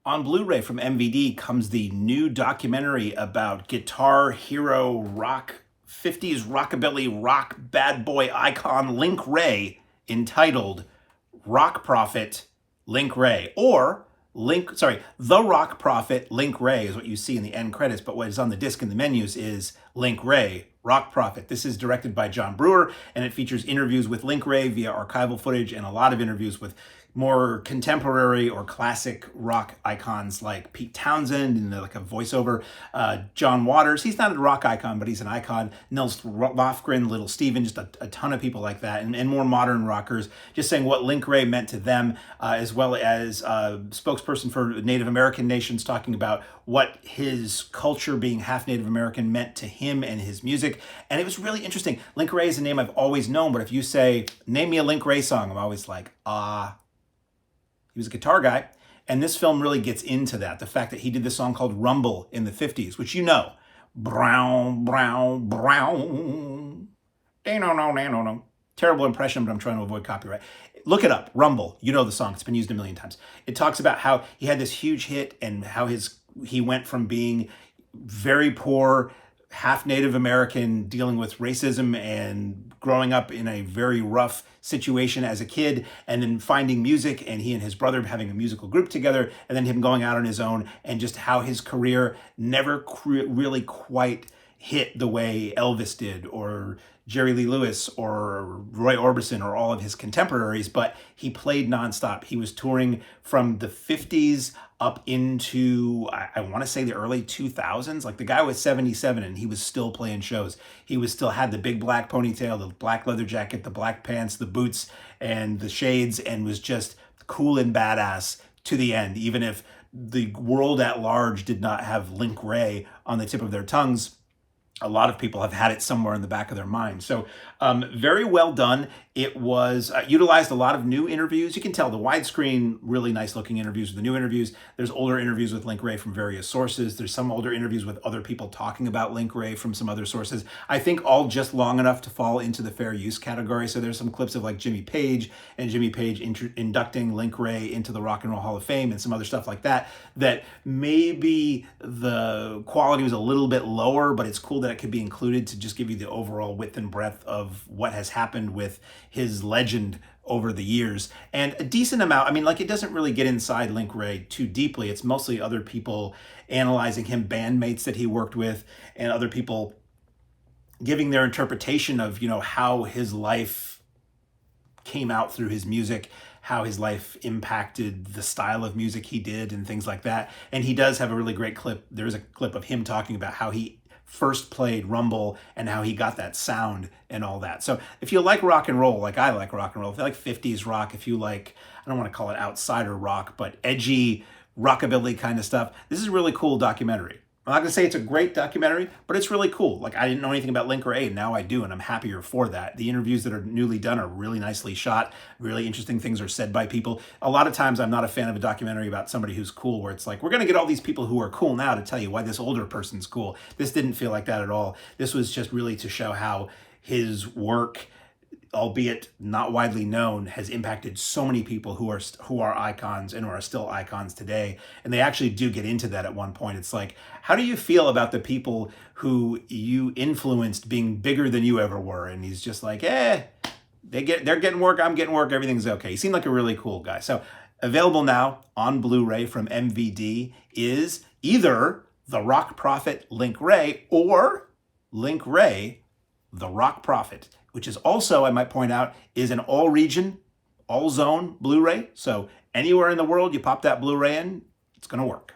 On Blu-ray from MVD comes the new documentary about guitar hero rock, 50s rockabilly rock bad boy icon Link Wray, entitled Rock Prophet Link Wray, or The Rock Prophet Link Wray is what you see in the end credits, but what is on the disc in the menus is Link Wray, Rock Prophet. This is directed by John Brewer, and it features interviews with Link Wray via archival footage and a lot of interviews with more contemporary or classic rock icons like Pete Townsend and like a voiceover. John Waters, he's not a rock icon, but he's an icon. Nils Lofgren, Little Steven, just a ton of people like that, and more modern rockers, just saying what Link Wray meant to them, as well as spokesperson for Native American nations talking about what his culture, being half Native American, meant to him and his music. And it was really interesting. Link Wray is a name I've always known, but if you say, name me a Link Wray song, I'm always like, he was a guitar guy, and this film really gets into that. The fact that he did this song called Rumble in the 50s, which you know. Brown, brown, brown. No. Terrible impression, but I'm trying to avoid copyright. Look it up, Rumble. You know the song. It's been used a million times. It talks about how he had this huge hit and how he went from being very poor, half Native American, dealing with racism and growing up in a very rough situation as a kid, and then finding music, and he and his brother having a musical group together, and then him going out on his own, and just how his career never really quite hit the way Elvis did, or Jerry Lee Lewis, or Roy Orbison, or all of his contemporaries, but he played nonstop. He was touring from the 50s up into, I want to say, the early 2000s. Like, the guy was 77 and he was still playing shows. He was still had the big black ponytail, the black leather jacket, the black pants, the boots, and the shades, and was just cool and badass to the end, even if the world at large did not have Link Wray on the tip of their tongues. A lot of people have had it somewhere in the back of their mind. So very well done. It was utilized a lot of new interviews. You can tell the widescreen, really nice looking interviews with the new interviews. There's older interviews with Link Wray from various sources. There's some older interviews with other people talking about Link Wray from some other sources. I think all just long enough to fall into the fair use category. So there's some clips of like Jimmy Page inducting Link Wray into the Rock and Roll Hall of Fame and some other stuff like that, that maybe the quality was a little bit lower, but it's cool that it could be included to just give you the overall width and breadth of what has happened with his legend over the years. And a decent amount, I mean, like, it doesn't really get inside Link Wray too deeply. It's mostly other people analyzing him, bandmates that he worked with, and other people giving their interpretation of, you know, how his life came out through his music, how his life impacted the style of music he did and things like that. And he does have a really great clip. There is a clip of him talking about how he first played Rumble and how he got that sound and all that. So if you like rock and roll, like I like rock and roll, if you like 50s rock, if you like, I don't want to call it outsider rock, but edgy rockabilly kind of stuff, this is a really cool documentary. I'm not going to say it's a great documentary, but it's really cool. Like, I didn't know anything about Link Wray, and now I do, and I'm happier for that. The interviews that are newly done are really nicely shot. Really interesting things are said by people. A lot of times I'm not a fan of a documentary about somebody who's cool, where it's like, we're going to get all these people who are cool now to tell you why this older person's cool. This didn't feel like that at all. This was just really to show how his work, albeit not widely known, has impacted so many people who are icons and who are still icons today. And they actually do get into that at one point. It's like, how do you feel about the people who you influenced being bigger than you ever were? And he's just like, they're getting work, I'm getting work, everything's okay. He seemed like a really cool guy. So available now on Blu-ray from MVD is either The Rock Prophet Link Wray or Link Wray, The Rock Prophet, which is also, I might point out, is an all-region, all-zone Blu-ray. So anywhere in the world you pop that Blu-ray in, it's going to work.